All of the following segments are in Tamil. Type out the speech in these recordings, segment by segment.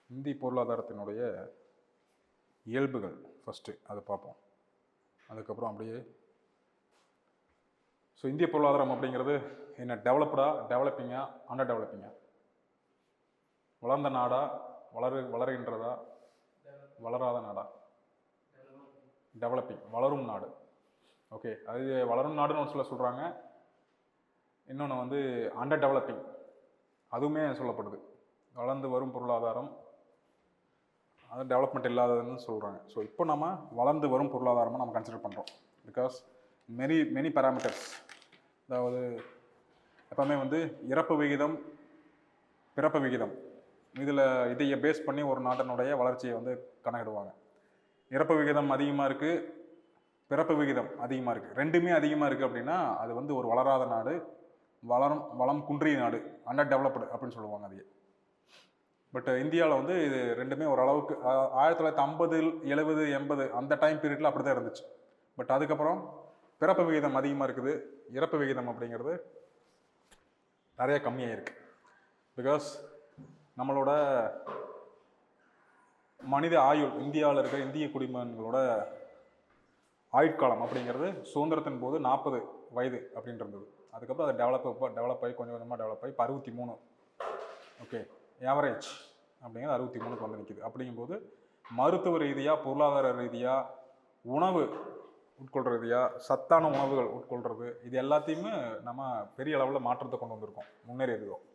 இந்திய பொருளாதாரத்தினுடைய இயல்புகள் ஃபஸ்ட்டு அதை பார்ப்போம். அதுக்கப்புறம் அப்படியே ஸோ இந்திய பொருளாதாரம் அப்படிங்கிறது என்ன, டெவலப்டா, டெவலப்பிங்கா, அண்டர் டெவலப்பிங்கா, வளர்ந்த நாடா, வளருகின்றதா, வளராத நாடா? டெவலப்பிங், வளரும் நாடு. ஓகே, அது வளரும் நாடுன்னு ஒரு சில சொல்கிறாங்க. இன்னொன்று வந்து அண்டர் டெவலப்பிங், அதுவுமே சொல்லப்படுது. வளர்ந்து வரும் பொருளாதாரம், அது டெவலப்மெண்ட் இல்லாததுன்னு சொல்கிறாங்க. ஸோ இப்போ நம்ம வளர்ந்து வரும் பொருளாதாரமாக நம்ம கன்சிடர் பண்ணுறோம். பிகாஸ் மெனி பேராமீட்டர்ஸ், அதாவது எப்போவுமே வந்து இறப்பு விகிதம், பிறப்பு விகிதம், இதையை பேஸ் பண்ணி ஒரு நாட்டினுடைய வளர்ச்சியை வந்து கணக்கிடுவாங்க. இறப்பு விகிதம் அதிகமாக இருக்குது, பிறப்பு விகிதம் அதிகமாக இருக்குது, ரெண்டுமே அதிகமாக இருக்குது அப்படின்னா அது வந்து ஒரு வளராத நாடு, வளம் குன்றிய நாடு, அண்டர் டெவலப்டு அப்படின்னு சொல்லுவாங்க அதையே. பட் இந்தியாவில் வந்து இது ரெண்டுமே ஓரளவுக்கு 1950, 70, 80 அந்த டைம் பீரியடில் அப்படி தான் இருந்துச்சு. பட் அதுக்கப்புறம் பிறப்பு விகிதம் அதிகமாக இருக்குது, இறப்பு விகிதம் அப்படிங்கிறது நிறைய கம்மியாக இருக்குது. பிகாஸ் நம்மளோட மனித ஆயுள், இந்தியாவில் இருக்கிற இந்திய குடிமகன்களோட ஆயுட்காலம் அப்படிங்கிறது சுதந்திரத்தின் போது 40 வயது அப்படின்னு இருந்தது. அதுக்கப்புறம் அது டெவலப் ஆகி கொஞ்சம் கொஞ்சமாக டெவலப் ஆகி இப்போ 63. ஓகே, ஆவரேஜ் அப்படிங்கிறது 63க்கு வந்து நிற்கிது. அப்படிங்கும்போது மருத்துவ ரீதியாக, பொருளாதார ரீதியாக, உணவு உட்கொள்கிற ரீதியாக, சத்தான உணவுகள் உட்கொள்கிறது, இது எல்லாத்தையுமே நம்ம பெரிய அளவில் மாற்றத்தை கொண்டு வந்திருக்கோம், முன்னேறி இருக்கோம்.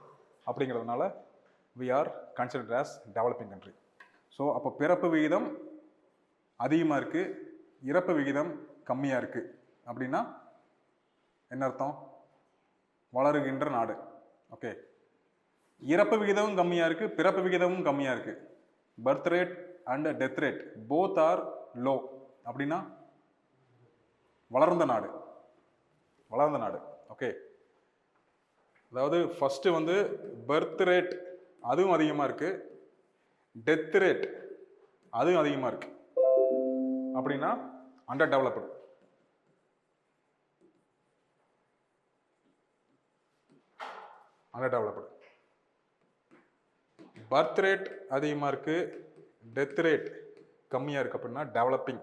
அப்படிங்கிறதுனால we are considered as developing country. So அப்போ பிறப்பு விகிதம் அதிகமாக இருக்குது, இறப்பு விகிதம் கம்மியாக இருக்குது அப்படின்னா என்ன அர்த்தம்? வளருகின்ற நாடு. ஓகே, இறப்பு விகிதமும் கம்மியாக இருக்குது, பிறப்பு விகிதமும் கம்மியாக இருக்குது. Birth rate and death rate both are low அப்படின்னா வளர்ந்த நாடு. ஓகே, அதாவது ஃபஸ்ட்டு வந்து பர்த் ரேட் அதுவும் அதிகமாக இருக்குது, டெத் ரேட் அதுவும் அதிகமாக இருக்குது அப்படின்னா அண்டர் டெவலப்டு. பர்த் ரேட் அதிகமாக இருக்குது, டெத் ரேட் கம்மியாக இருக்குது அப்படின்னா டெவலப்பிங்.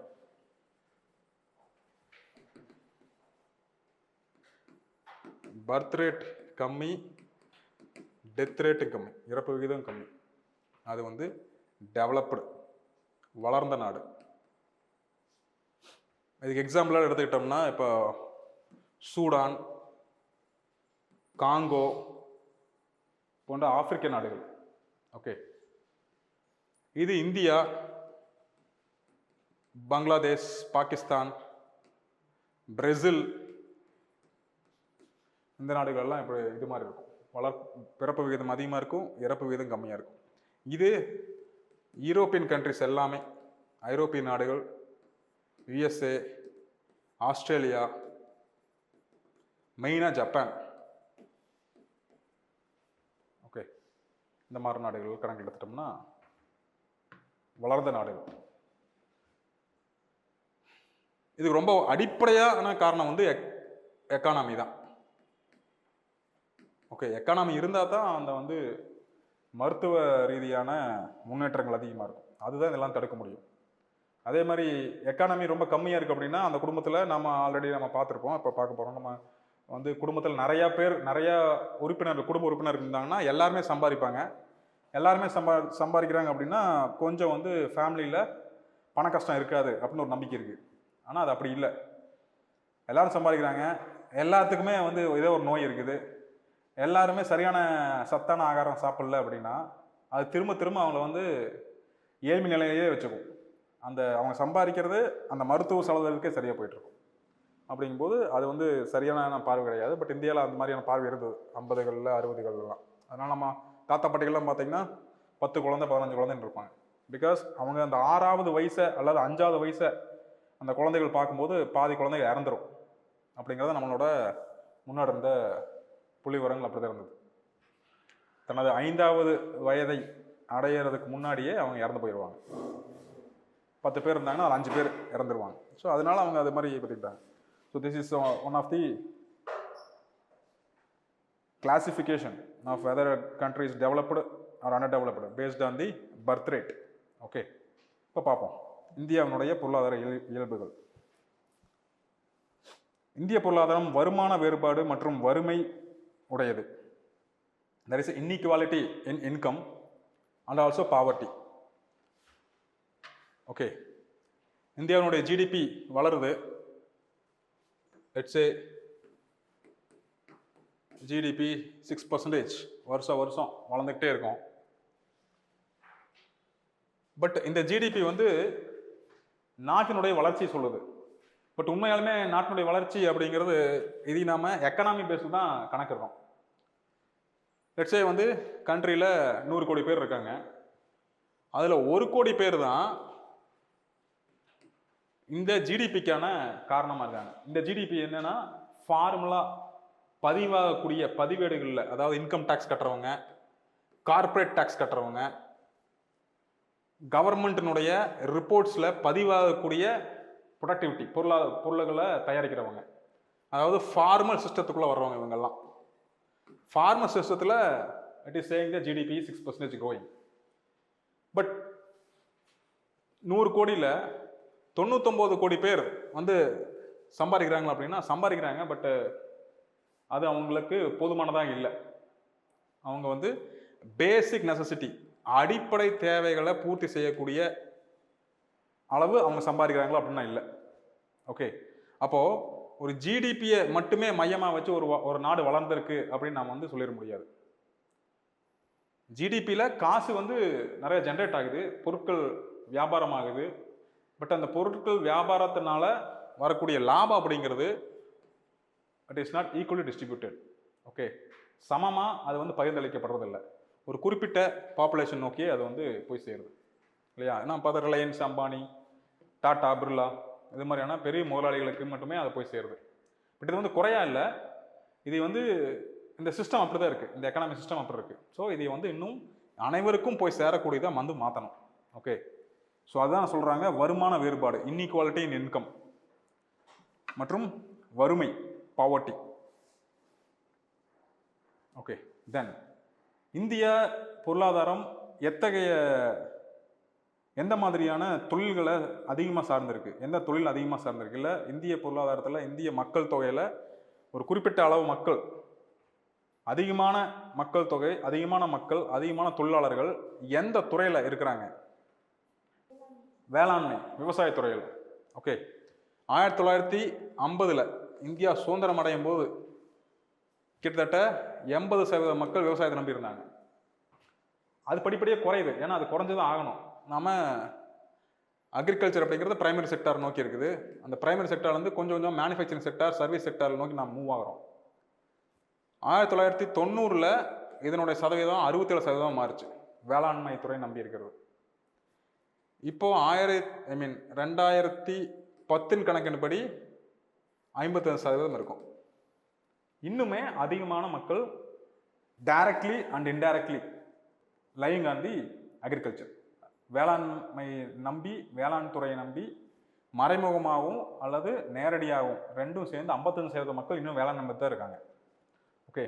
பர்த் ரேட் கம்மி, டெத் ரேட்டு கம்மி, இறப்பு விகிதம் கம்மி, அது வந்து டெவலப்டு, வளர்ந்த நாடு. இதுக்கு எக்ஸாம்பிளாக எடுத்துக்கிட்டோம்னா இப்போ சூடான், காங்கோ போன்ற ஆப்பிரிக்க நாடுகள். ஓகே, இது இந்தியா, பங்களாதேஷ், பாகிஸ்தான், பிரேசில், இந்த நாடுகள்லாம் இப்போ இது மாதிரி இருக்கும். பிறப்பு விகிதம் அதிகமாக இருக்கும், இறப்பு விகிதம் கம்மியாக இருக்கும். இது யூரோப்பியன் கண்ட்ரிஸ் எல்லாமே, ஐரோப்பிய நாடுகள், யுஎஸ்ஏ, ஆஸ்திரேலியா, மெயினாக ஜப்பான், ஓகே, இந்த மாதிரி நாடுகள் கணக்கு எடுத்துட்டோம்னா வளர்ந்த நாடுகள். இதுக்கு ரொம்ப அடிப்படையான காரணம் வந்து எக்கானமி தான். ஓகே, எக்கானமி இருந்தால் தான் அந்த வந்து மருத்துவ ரீதியான முன்னேற்றங்கள் அதிகமாக இருக்கும். அதுதான் இதெல்லாம் தடுக்க முடியும். அதே மாதிரி எக்கானமி ரொம்ப கம்மியாக இருக்குது அப்படின்னா அந்த குடும்பத்தில் நம்ம ஆல்ரெடி நம்ம பார்த்துருப்போம், இப்போ பார்க்க போகிறோம். நம்ம வந்து குடும்பத்தில் நிறையா குடும்ப உறுப்பினர் இருந்தாங்கன்னா எல்லாருமே சம்பாதிப்பாங்க. எல்லாருமே சம்பாதிக்கிறாங்க அப்படின்னா கொஞ்சம் வந்து ஃபேமிலியில் பண கஷ்டம் இருக்காது அப்படின்னு ஒரு நம்பிக்கை இருக்குது. ஆனால் அது அப்படி இல்லை. எல்லாரும் சம்பாதிக்கிறாங்க, எல்லாத்துக்குமே வந்து ஏதோ ஒரு நோய் இருக்குது, எல்லாருமே சரியான சத்தான ஆகாரம் சாப்பிடல அப்படின்னா அது திரும்ப அவங்கள வந்து ஏழ்மை நிலையிலேயே வச்சுக்கும். அவங்க சம்பாதிக்கிறது அந்த மருத்துவ செலவுகளுக்கே சரியாக போயிட்டுருக்கும். அப்படிங்கும்போது அது வந்து சரியான பார்வை கிடையாது. பட் இந்தியாவில் அந்த மாதிரியான பார்வை இருந்தது 50களில் 60களிலாம். அதனால் நம்ம தாத்தா பாட்டிகள்லாம் பார்த்தீங்கன்னா 10 குழந்தை 15 குழந்தைன்னு இருப்பாங்க. பிகாஸ் அவங்க அந்த 6வது வயசை அல்லது 5வது வயசை அந்த குழந்தைகள் பார்க்கும்போது பாதி குழந்தைகள் இறந்துடும். அப்படிங்கிறத நம்மளோட முன்னாடி இருந்த புள்ளி விவரங்கள் அப்படி தான் இருந்தது. தனது 5வது வயதை அடையிறதுக்கு முன்னாடியே அவங்க இறந்து போயிடுவாங்க. 10 பேர் இருந்தாங்கன்னா அது 5 பேர் இறந்துருவாங்க. ஸோ அதனால அவங்க அது மாதிரி பற்றிட்டாங்க. So this is one of the classification of whether country is developed or underdeveloped based on the birth rate. Okay, இப்போ பார்ப்போம் இந்தியாவினுடைய பொருளாதார இயல்புகள். இந்திய பொருளாதாரம் வருமான வேறுபாடு மற்றும் வறுமை உடையது. there is inequality in income and also poverty. Okay, இந்தியாவினுடைய ஜிடிபி வளருது. let's say ஜிடிபி 6% வருஷம் வளர்ந்துக்கிட்டே இருக்கும். பட் இந்த ஜிடிபி வந்து நாட்டினுடைய வளர்ச்சி சொல்லுது. பட் உண்மையாலுமே நாட்டினுடைய வளர்ச்சி அப்படிங்கிறது இது நாம எக்கனாமி பேஸில் தான் கணக்கிடுறோம். லெட்ஸே வந்து கண்ட்ரியில் 100 கோடி பேர் இருக்காங்க. அதில் 1 கோடி பேர் தான் இந்த ஜிடிபிக்கான காரணமாக இருக்காங்க. இந்த ஜிடிபி என்னன்னா ஃபார்முலா பதிவாகக்கூடிய பதிவேடுகளில், அதாவது இன்கம் டேக்ஸ் கட்டுறவங்க, கார்பரேட் டேக்ஸ் கட்டுறவங்க, கவர்மெண்ட்டினுடைய ரிப்போர்ட்ஸில் பதிவாகக்கூடிய ப்ரொடக்டிவிட்டி பொருள்களை தயாரிக்கிறவங்க, அதாவது ஃபார்மல் சிஸ்டத்துக்குள்ளே வர்றவங்க இவங்கெல்லாம். ஃபார்மல் சிஸ்டத்தில் it is saying the GDP 6% growing. But 100 கோடியில் 99 கோடி பேர் வந்து சம்பாதிக்கிறாங்களா அப்படின்னா சம்பாதிக்கிறாங்க. பட் அது அவங்களுக்கு போதுமானதாக இல்லை. அவங்க வந்து பேசிக் நெசசிட்டி, அடிப்படை தேவைகளை பூர்த்தி செய்யக்கூடிய அளவு அவங்க சம்பாதிக்கிறாங்களா அப்படின்னா இல்லை. ஓகே, அப்போது ஒரு ஜிடிபியை மட்டுமே மையமாக வச்சு ஒரு நாடு வளர்ந்துருக்கு அப்படின்னு நாம் வந்து சொல்லிட முடியாது. ஜிடிபியில் காசு வந்து நிறைய ஜென்ரேட் ஆகுது, பொருட்கள் வியாபாரம் ஆகுது. பட் அந்த பொருட்கள் வியாபாரத்தினால வரக்கூடிய லாபம் அப்படிங்கிறது it is not equally distributed. Okay, சமமாக அது வந்து பகிர்ந்தளிக்கப்படுறதில்லை. ஒரு குறிப்பிட்ட பாப்புலேஷன் நோக்கியே அது வந்து போய் சேருது இல்லையா? ஏன்னா பார்த்தா ரிலையன்ஸ், அம்பானி, டாடா, பிர்லா இது மாதிரியான பெரிய முதலாளிகளுக்கு மட்டுமே அது போய் சேருது. பட் இது வந்து குறையா இல்லை. இது வந்து இந்த சிஸ்டம் அப்படி தான் இருக்குது, இந்த எக்கனாமிக் சிஸ்டம் அப்படி இருக்குது. ஸோ இதை வந்து இன்னும் அனைவருக்கும் போய் சேரக்கூடியதாக வந்து மாற்றணும். ஓகே, ஸோ அதுதான் சொல்கிறாங்க வருமான வேறுபாடு, இன்இக்வாலிட்டி இன் இன்கம் மற்றும் வறுமை, பாவர்ட்டி. ஓகே, தென் இந்திய பொருளாதாரம் எந்த மாதிரியான தொழில்களை அதிகமாக சார்ந்திருக்கு, எந்த தொழில் அதிகமாக சார்ந்திருக்கு? இல்லை இந்திய பொருளாதாரத்தில் இந்திய மக்கள் தொகையில் ஒரு குறிப்பிட்ட அளவு மக்கள், அதிகமான மக்கள் தொகை, அதிகமான தொழிலாளர்கள் எந்த துறையில் இருக்கிறாங்க? வேளாண்மை, விவசாயத்துறையில். ஓகே, 1950 இந்தியா சுதந்திரம் அடையும் போது கிட்டத்தட்ட 80% மக்கள் விவசாயத்தை நம்பி இருந்தாங்க. அது படிப்படியாக குறையுது. ஏன்னா அது குறைஞ்சதான் ஆகணும். நாம அக்ரிகல்ச்சர் அப்படிங்கிறது பிரைமரி செக்டார் நோக்கி இருக்குது. அந்த பிரைமரி செக்டார்லேருந்து கொஞ்சம் கொஞ்சம் மேனுஃபேக்சரிங் செக்டார், சர்வீஸ் செக்டார் நோக்கி நாம் மூவ் ஆகிறோம். 1990 இதனுடைய சதவீதம் 67% மாறுச்சு, வேளாண்மை துறை நம்பி இருக்கிறது. இப்போ 2010 கணக்கின்படி 55% இருக்கும். இன்னுமே அதிகமான மக்கள் directly and indirectly lying on the agriculture, வேளாண்மை நம்பி, வேளாண் துறையை நம்பி மறைமுகமாகவும் அல்லது நேரடியாகவும் ரெண்டும் சேர்ந்து 55% மக்கள் இன்னும் வேளாண் நம்பி தான் இருக்காங்க. ஓகே,